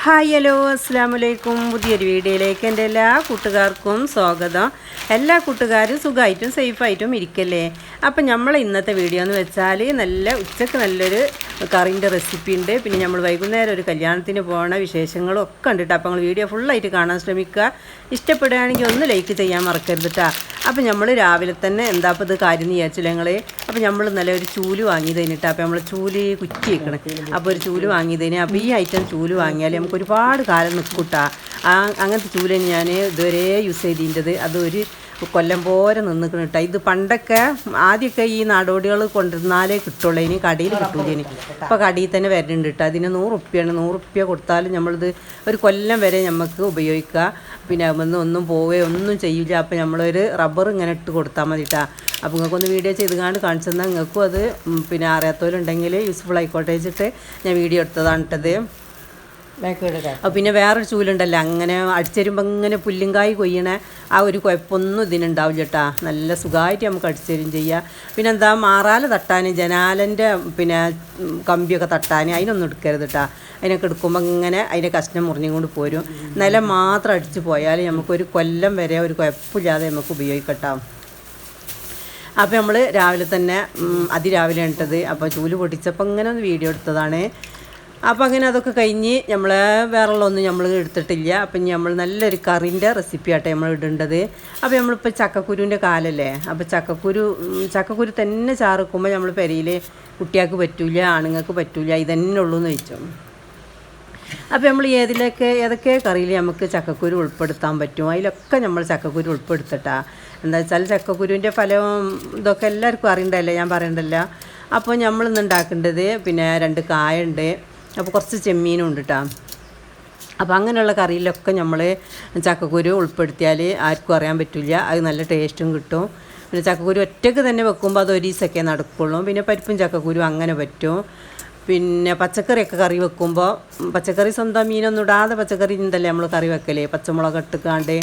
Hi hello അസ്സലാമലൈക്കും. പുതിയൊരു വീഡിയോയിലേക്ക് എൻ്റെ എല്ലാ കൂട്ടുകാർക്കും സ്വാഗതം. എല്ലാ കൂട്ടുകാരും സുഖമായിട്ടും സേഫായിട്ടും ഇരിക്കല്ലേ. അപ്പം നമ്മൾ ഇന്നത്തെ വീഡിയോ എന്ന് വെച്ചാൽ ഉച്ചക്ക് നല്ലൊരു കറിൻ്റെ റെസിപ്പി ഉണ്ട്. പിന്നെ നമ്മൾ വൈകുന്നേരം ഒരു കല്യാണത്തിന് പോകണ വിശേഷങ്ങളും ഒക്കെ ഉണ്ട് കേട്ടോ. അപ്പോൾ നിങ്ങൾ വീഡിയോ ഫുള്ളായിട്ട് കാണാൻ ശ്രമിക്കുക. ഇഷ്ടപ്പെടുകയാണെങ്കിൽ ഒന്ന് ലൈക്ക് ചെയ്യാൻ മറക്കരുത് കേട്ടോ. അപ്പോൾ നമ്മൾ രാവിലെ തന്നെ എന്താ ഇപ്പോൾ ഇത് കാര്യം എന്ന് വിചാരിച്ചില്ല ഞങ്ങൾ. അപ്പോൾ നമ്മൾ നല്ല ഒരു ചൂല് വാങ്ങിയതിന് കേട്ടോ. അപ്പോൾ നമ്മൾ ചൂല് കുറ്റി വെക്കണം. അപ്പോൾ ഒരു ചൂല് വാങ്ങിയതിന് അപ്പോൾ ഈ ഐറ്റം ചൂല് വാങ്ങിയാൽ നമുക്ക് ഒരുപാട് കാലം നിൽക്കൂട്ടാ. അങ്ങനത്തെ ചൂലാണ് ഞാൻ ഇതുവരെ യൂസ് ചെയ്തിൻ്റെത്. അതൊരു കൊല്ലം പോലെ നിന്നിക്കണം കേട്ടോ. ഇത് പണ്ടൊക്കെ ആദ്യമൊക്കെ ഈ നാടോടികൾ കൊണ്ടുവന്നാലേ കിട്ടുള്ളൂ, ഇനി കടയിൽ കിട്ടൂല. ഇനി ഇപ്പോൾ കടയിൽ തന്നെ വരുന്നുണ്ട് കേട്ടോ. അതിന് 100 റുപ്യാണ്. 100 റുപ്യ കൊടുത്താലും നമ്മളിത് ഒരു കൊല്ലം വരെ നമുക്ക് ഉപയോഗിക്കാം. പിന്നെ ഒന്നും പോവുകയോ ഒന്നും ചെയ്യില്ല. അപ്പോൾ നമ്മളൊരു റബ്ബർ ഇങ്ങനെ ഇട്ട് കൊടുത്താൽ മതി കേട്ടോ. അപ്പോൾ നിങ്ങൾക്കൊന്ന് വീഡിയോ ചെയ്തുകൊണ്ട് കാണിച്ചു തന്നാൽ നിങ്ങൾക്കും അത് പിന്നെ അറിയാത്തവരുണ്ടെങ്കിൽ യൂസ്ഫുൾ ആയിക്കോട്ടെ വെച്ചിട്ട് ഞാൻ വീഡിയോ എടുത്തതാണ് ഇട്ടത്. അപ്പോൾ പിന്നെ വേറൊരു ചൂലുണ്ടല്ലോ, അങ്ങനെ അടിച്ചരുമ്പോൾ ഇങ്ങനെ പുല്ലുംകായ് കൊയ്യണ ആ ഒരു കുഴപ്പമൊന്നും ഇതിനുണ്ടാവില്ല കേട്ടോ. നല്ല സുഖമായിട്ട് നമുക്ക് അടിച്ചരും ചെയ്യാം. പിന്നെ എന്താ മാറാല തട്ടാൻ, ജനാലൻ്റെ പിന്നെ കമ്പിയൊക്കെ തട്ടാൻ അതിനൊന്നും എടുക്കരുത് കേട്ടോ. അതിനൊക്കെ എടുക്കുമ്പോൾ ഇങ്ങനെ അതിൻ്റെ കഷ്ണം മുറിഞ്ഞും കൊണ്ട് പോരും. നിലം മാത്രം അടിച്ച് പോയാൽ നമുക്കൊരു കൊല്ലം വരെ ഒരു കുഴപ്പമില്ലാതെ നമുക്ക് ഉപയോഗിക്കട്ടോ. അപ്പോൾ നമ്മൾ രാവിലെ തന്നെ അതിരാവിലെ ഇട്ടത്. അപ്പോൾ ചൂല് പൊട്ടിച്ചപ്പോൾ ഇങ്ങനെ ഒന്ന് വീഡിയോ എടുത്തതാണ്. അപ്പോൾ അങ്ങനെ അതൊക്കെ കഴിഞ്ഞ് നമ്മൾ വേറെയുള്ളൊന്നും നമ്മൾ എടുത്തിട്ടില്ല. അപ്പം നമ്മൾ നല്ലൊരു കറിൻ്റെ റെസിപ്പി ആട്ടെ നമ്മൾ ഇടേണ്ടത്. അപ്പോൾ നമ്മളിപ്പോൾ ചക്കക്കുരുവിൻ്റെ കാലല്ലേ. അപ്പോൾ ചക്കക്കുരു തന്നെ ചാറുക്കുമ്പോൾ നമ്മൾ പെരയിൽ കുട്ടികൾക്ക് പറ്റൂല, ആണുങ്ങൾക്ക് പറ്റൂല, ഇതന്നെ ഉള്ളൂ എന്ന് വെച്ചു. അപ്പോൾ നമ്മൾ ഏതൊക്കെ കറിയിൽ നമുക്ക് ചക്കക്കുരു ഉൾപ്പെടുത്താൻ പറ്റും അതിലൊക്കെ നമ്മൾ ചക്കക്കുരു ഉൾപ്പെടുത്തട്ടാ. എന്താ വെച്ചാൽ ചക്കക്കുരുവിൻ്റെ ഫലവും ഇതൊക്കെ എല്ലാവർക്കും അറിയണ്ടല്ലേ, ഞാൻ പറയണ്ടല്ല. അപ്പോൾ നമ്മളിന്ന് ഉണ്ടാക്കേണ്ടത് പിന്നെ 2 കായുണ്ട്, അപ്പോൾ കുറച്ച് ചെമ്മീനും ഉണ്ട് കേട്ടോ. അപ്പോൾ അങ്ങനെയുള്ള കറിയിലൊക്കെ നമ്മൾ ചക്കക്കുരു ഉൾപ്പെടുത്തിയാൽ ആർക്കും അറിയാൻ പറ്റില്ല, അത് നല്ല ടേസ്റ്റും കിട്ടും. പിന്നെ ചക്കക്കുരു ഒറ്റയ്ക്ക് തന്നെ വെക്കുമ്പോൾ അത് 1 ദിവസമൊക്കെ നടക്കുള്ളൂ. പിന്നെ പരിപ്പും ചക്കക്കുരു അങ്ങനെ പറ്റും. പിന്നെ പച്ചക്കറിയൊക്കെ കറി വെക്കുമ്പോൾ പച്ചക്കറി സ്വന്തം മീനൊന്നും ഇടാതെ പച്ചക്കറി ഉണ്ടല്ലേ നമ്മൾ കറി വെക്കലേ, പച്ചമുളക് ഇട്ടുകാണ്ട്.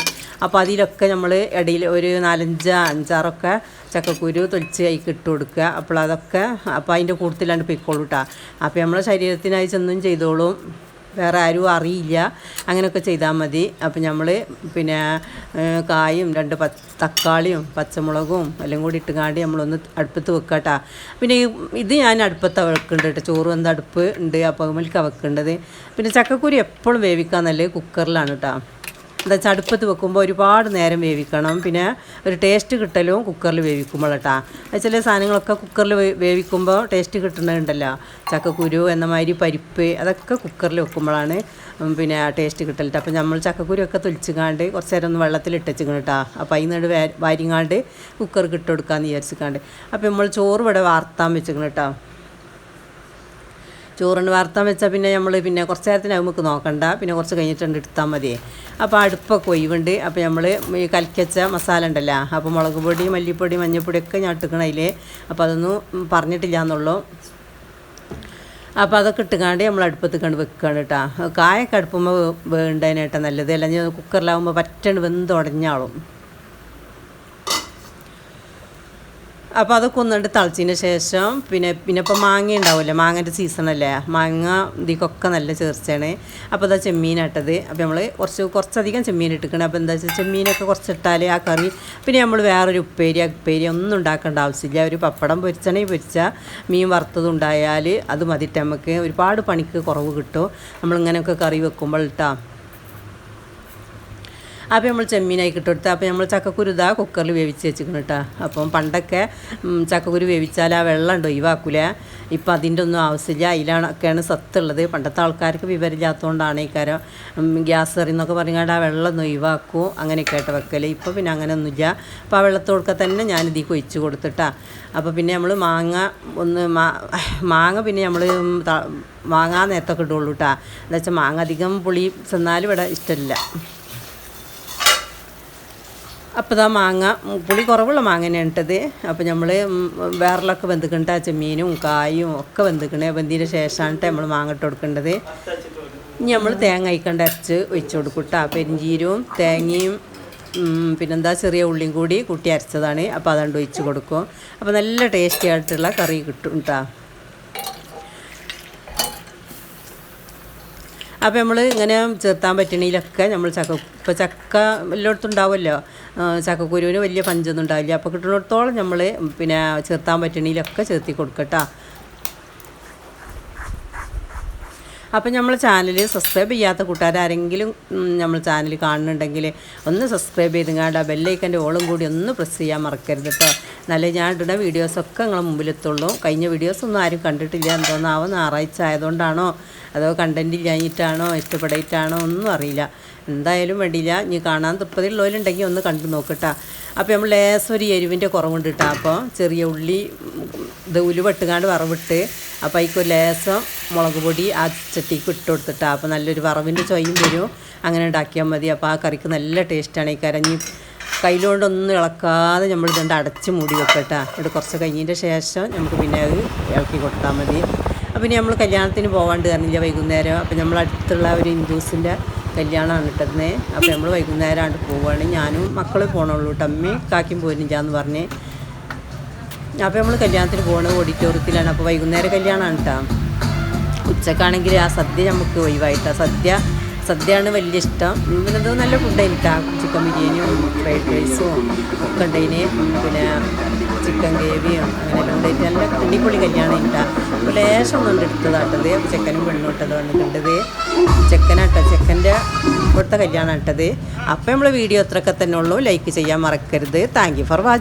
അപ്പോൾ അതിലൊക്കെ നമ്മൾ ഇടയിൽ ഒരു 4-5-6 ചക്കക്കുരു തൊലിച്ച് അതിൽ ഇട്ട് കൊടുക്കുക. അപ്പോൾ അതൊക്കെ അപ്പോൾ അതിൻ്റെ കൂട്ടത്തിലാണ്ട് പൊയ്ക്കോളൂ കേട്ടോ. അപ്പോൾ നമ്മളെ ശരീരത്തിനായി ചെന്നും ചെയ്തോളും, വേറെ ആരും അറിയില്ല. അങ്ങനെയൊക്കെ ചെയ്താൽ മതി. അപ്പം നമ്മൾ പിന്നെ കായും 2 തക്കാളിയും പച്ചമുളകും എല്ലാം കൂടി ഇട്ടുകാണ്ട് നമ്മളൊന്ന് അടുപ്പത്ത് വെക്കുക കേട്ടോ. പിന്നെ ഇത് ഞാൻ അടുപ്പത്താണ് വെക്കേണ്ടത് കേട്ടോ. ചോറ് വന്ന് അടുപ്പ് ഉണ്ട്, അപ്പോൾ അതിലേക്ക് വെക്കേണ്ടത്. പിന്നെ ചക്കക്കുരു എപ്പോഴും വേവിക്കാൻ നല്ലത് കുക്കറിലാണ് കേട്ടോ. എന്താ വെച്ചാൽ അടുപ്പത്ത് വെക്കുമ്പോൾ ഒരുപാട് നേരം വേവിക്കണം. പിന്നെ ഒരു ടേസ്റ്റ് കിട്ടലും കുക്കറിൽ വേവിക്കുമ്പോൾ കേട്ടോ. ചില സാധനങ്ങളൊക്കെ കുക്കറിൽ വേവിക്കുമ്പോൾ ടേസ്റ്റ് കിട്ടുന്നുണ്ടല്ലോ. ചക്കക്കുരു എന്ന മാതിരി പരിപ്പ് അതൊക്കെ കുക്കറിൽ വെക്കുമ്പോഴാണ് പിന്നെ ടേസ്റ്റ് കിട്ടലിട്ട്. അപ്പോൾ നമ്മൾ ചക്കക്കുരു ഒക്കെ തൊലിച്ചുകാണ്ട് കുറച്ച് നേരം ഒന്ന് വെള്ളത്തിലിട്ടച്ചിക്കണം കേട്ടോ. അപ്പോൾ അതിനോട് വാരിങ്ങാണ്ട് കുക്കർക്ക് ഇട്ട് കൊടുക്കാമെന്ന് വിചാരിച്ചിക്കാണ്ട്. അപ്പോൾ നമ്മൾ ചോറ് ഇവിടെ വാർത്താൻ വെച്ചിക്കണം കേട്ടോ. ചോറിന് വാർത്താൻ വെച്ചാൽ പിന്നെ നമ്മൾ പിന്നെ കുറച്ച് നേരത്തിന് നമുക്ക് നോക്കണ്ട, പിന്നെ കുറച്ച് കഴിഞ്ഞിട്ടുണ്ട് എടുത്താൽ മതിയേ. അപ്പോൾ അടുപ്പൊക്കെ ഒഴിവുണ്ട്. അപ്പോൾ നമ്മൾ ഈ കലക്കച്ച മസാല ഉണ്ടല്ലോ, അപ്പോൾ മുളക് പൊടി, മല്ലിപ്പൊടി, മഞ്ഞൾപ്പൊടിയൊക്കെ ഞാൻ ഇട്ടിക്കണം അതിൽ. അപ്പോൾ അതൊന്നും പറഞ്ഞിട്ടില്ല എന്നുള്ളൂ. അപ്പോൾ അതൊക്കെ ഇട്ടുകാണ്ട് നമ്മൾ അടുപ്പത്ത് കണ്ട് വെക്കുകയാണ് കേട്ടോ. കായൊക്കെ അടുപ്പുമ്പോൾ വേണ്ടതിനായിട്ടാ നല്ലത്, അല്ലെങ്കിൽ കുക്കറിലാവുമ്പോൾ പറ്റണ്ട് വെന്തുടഞ്ഞാളും. അപ്പോൾ അതൊക്കെ ഒന്നുകൊണ്ട് തിളച്ചതിന് ശേഷം പിന്നെ ഇപ്പോൾ മാങ്ങ ഉണ്ടാവില്ലേ, മാങ്ങൻ്റെ സീസണല്ലേ, മാങ്ങ ഇതിക്കൊക്കെ നല്ല ചേർച്ചയാണ്. അപ്പോൾ അതാ ചെമ്മീനായിട്ടത്. അപ്പോൾ നമ്മൾ കുറച്ചധികം ചെമ്മീൻ ഇട്ടിക്കണം. അപ്പോൾ എന്താ വെച്ചാൽ ചെമ്മീനൊക്കെ കുറച്ചിട്ടാൽ ആ കറി പിന്നെ നമ്മൾ വേറൊരു ഉപ്പേരി ഒന്നും ഉണ്ടാക്കേണ്ട ആവശ്യമില്ല. ഒരു പപ്പടം പൊരിച്ചാൽ മീൻ വറുത്തതുണ്ടായാൽ അത് മതിട്ട് നമുക്ക് ഒരുപാട് പണിക്ക് കുറവ് കിട്ടും നമ്മളിങ്ങനെയൊക്കെ കറി വെക്കുമ്പോൾ ഇട്ടാ. അപ്പോൾ നമ്മൾ ചെമ്മീനായി ഇട്ടുകൊടുത്ത്. അപ്പോൾ നമ്മൾ ചക്കക്കുരു ഇതാ കുക്കറിൽ വേവിച്ച് വെച്ചിരിക്കണം കേട്ടോ. അപ്പം പണ്ടൊക്കെ ചക്കക്കുരു വേവിച്ചാൽ ആ വെള്ളം ഉണ്ടോ ഒഴിവാക്കൂല. ഇപ്പം അതിൻ്റെ ഒന്നും ആവശ്യമില്ല, അതിലൊക്കെയാണ് സത്തുള്ളത്. പണ്ടത്തെ ആൾക്കാർക്ക് വിവരമില്ലാത്തതുകൊണ്ടാണ് ഈ കാര്യം ഗ്യാസ് കറിയെന്നൊക്കെ പറഞ്ഞാൽ ആ വെള്ളം ഒന്ന് ഒഴിവാക്കും, അങ്ങനെയൊക്കെ ആയിട്ട് വെക്കൽ. ഇപ്പോൾ പിന്നെ അങ്ങനെ ഒന്നുമില്ല. അപ്പോൾ ആ വെള്ളത്തോടൊക്കെ തന്നെ ഞാനിതിൽ ഒഴിച്ച് കൊടുത്തിട്ടാണ്. അപ്പോൾ പിന്നെ നമ്മൾ മാങ്ങ പിന്നെ നമ്മൾ മാങ്ങാ നേരത്തൊക്കെ ഇടുള്ളൂ കേട്ടോ. എന്താ വെച്ചാൽ മാങ്ങ അധികം പുളി ചെന്നാലും ഇവിടെ ഇഷ്ടമില്ല. അപ്പോൾ ഇതാ മാങ്ങ പുളി കുറവുള്ള മാങ്ങ തന്നെയാണ് ഇട്ടത്. അപ്പോൾ നമ്മൾ വേറെലൊക്കെ വെന്തിക്കണ്ട, ചെമ്മീനും കായും ഒക്കെ വെന്തിന് ശേഷമാണ് നമ്മൾ മാങ്ങ ഇട്ട് കൊടുക്കേണ്ടത്. ഇനി നമ്മൾ തേങ്ങ അരച്ച് ഒഴിച്ച് കൊടുക്കും കേട്ടോ. പെരിഞ്ചീരവും തേങ്ങയും പിന്നെന്താ ചെറിയ ഉള്ളിയും കൂടി കൂട്ടി അരച്ചതാണ്. അപ്പോൾ അതുകൊണ്ട് ഒഴിച്ച് കൊടുക്കും. അപ്പോൾ നല്ല ടേസ്റ്റി ആയിട്ടുള്ള കറി കിട്ടും കേട്ടോ. അപ്പോൾ നമ്മൾ ഇങ്ങനെ ചേർത്താൻ പറ്റണതിലൊക്കെ നമ്മൾ ഇപ്പോൾ ചക്ക എല്ലായിടത്തും ഉണ്ടാവുമല്ലോ, ചക്കക്കുരുവിന് വലിയ പഞ്ചൊന്നും ഉണ്ടാവില്ല. അപ്പോൾ കിട്ടുന്നിടത്തോളം നമ്മൾ പിന്നെ ചേർത്താൻ പറ്റണതിലൊക്കെ ചേർത്തി കൊടുക്കട്ടോ. അപ്പം നമ്മൾ ചാനൽ സബ്സ്ക്രൈബ് ചെയ്യാത്ത കൂട്ടുകാരെങ്കിലും നമ്മൾ ചാനൽ കാണുന്നുണ്ടെങ്കിൽ ഒന്ന് സബ്സ്ക്രൈബ് ചെയ്തുകൊണ്ട് ആ ബെല്ലൈക്കൻ്റെ ഓളും കൂടി ഒന്ന് പ്രസ് ചെയ്യാൻ മറക്കരുത് കേട്ടോ. നല്ല ഞാൻ ഇടുന്ന വീഡിയോസൊക്കെ നിങ്ങളെ മുമ്പിലെത്തുള്ളൂ. കഴിഞ്ഞ വീഡിയോസൊന്നും ആരും കണ്ടിട്ടില്ല, എന്തോന്നാവോ ഞായറാഴ്ച ആയതുകൊണ്ടാണോ അതോ കണ്ടൻറ്റ് ഇല്ലാഞ്ഞിട്ടാണോ ഇഷ്ടപ്പെടായിട്ടാണോ ഒന്നും അറിയില്ല. എന്തായാലും വേണ്ടിയില്ല, ഇനി കാണാൻ തൃപ്പതിയുള്ളവരുണ്ടെങ്കിൽ ഒന്ന് കണ്ടു നോക്കട്ടോ. അപ്പോൾ നമ്മൾ ലേശം ഒരു എരിവിൻ്റെ കുറവുണ്ട് കേട്ടോ. അപ്പോൾ ചെറിയ ഉള്ളി ഉലുവട്ടുകാണ്ട് വറവിട്ട് അപ്പോൾ അതിക്ക് ലേശം മുളക് പൊടി ആ ചട്ടിക്ക് ഇട്ട് കൊടുത്തിട്ടാ. അപ്പോൾ നല്ലൊരു വറവിൻ്റെ ചൊയ്യും വരും. അങ്ങനെ ഉണ്ടാക്കിയാൽ മതി. അപ്പോൾ ആ കറിക്ക് നല്ല ടേസ്റ്റാണ്. ഈ കരഞ്ഞ് കയ്യിലുകൊണ്ടൊന്നും ഇളക്കാതെ നമ്മൾ ഇതുകൊണ്ട് അടച്ച് മൂടി വെക്കട്ടാ. ഇത് കുറച്ച് കഴിഞ്ഞതിൻ്റെ ശേഷം നമുക്ക് പിന്നെ അത് ഇളക്കി കൊടുത്താൽ മതി. അപ്പോൾ ഇനി നമ്മൾ കല്യാണത്തിന് പോകാണ്ട് പറഞ്ഞില്ല വൈകുന്നേരം. അപ്പോൾ നമ്മൾ അടുത്തുള്ള ഒരു ഹിന്ദുസിൻ്റെ കല്യാണമാണ് ഇട്ടത്. അപ്പോൾ നമ്മൾ വൈകുന്നേരം ആണ്ട് പോവുകയാണ്. ഞാനും മക്കൾ പോകണുള്ളൂ കേട്ടോ. അമ്മയും കാക്കും പോരുന്നില്ല എന്ന് പറഞ്ഞ്. അപ്പോൾ നമ്മൾ കല്യാണത്തിന് പോകുന്നത് ഓഡിറ്റോറിയത്തിലാണ്. അപ്പോൾ വൈകുന്നേരം കല്യാണമാണ് കേട്ടോ. ഉച്ചക്കാണെങ്കിൽ ആ സദ്യ നമുക്ക് ഒഴിവായിട്ടാണ്. സദ്യയാണ് വലിയ ഇഷ്ടം. പിന്നെന്തോ നല്ല ഫുഡായിട്ടാണ്. ചിക്കൻ ബിരിയാണിയും ഫ്രൈഡ് റൈസും ഒക്കെ ഉണ്ടായിന്. പിന്നെ ചിക്കൻ ഗ്രേവിയും അങ്ങനെയെല്ലാം ഉണ്ടായിട്ട് നല്ല അടിപൊളി കല്യാണം ഉണ്ടാ. അപ്പോൾ ലേശം ഒന്നും എടുത്തതാട്ടത്. ചെക്കനും പെണ്ണുമിട്ടത് വന്നിട്ടുണ്ടത്. ചെക്കനാട്ടോ, ചെക്കൻ്റെ ഇവിടുത്തെ കല്യാണം ഇട്ടത്. അപ്പോൾ നമ്മൾ വീഡിയോ അത്രയൊക്കെ തന്നെ ഉള്ളൂ. ലൈക്ക് ചെയ്യാൻ മറക്കരുത്. Thank you for watching.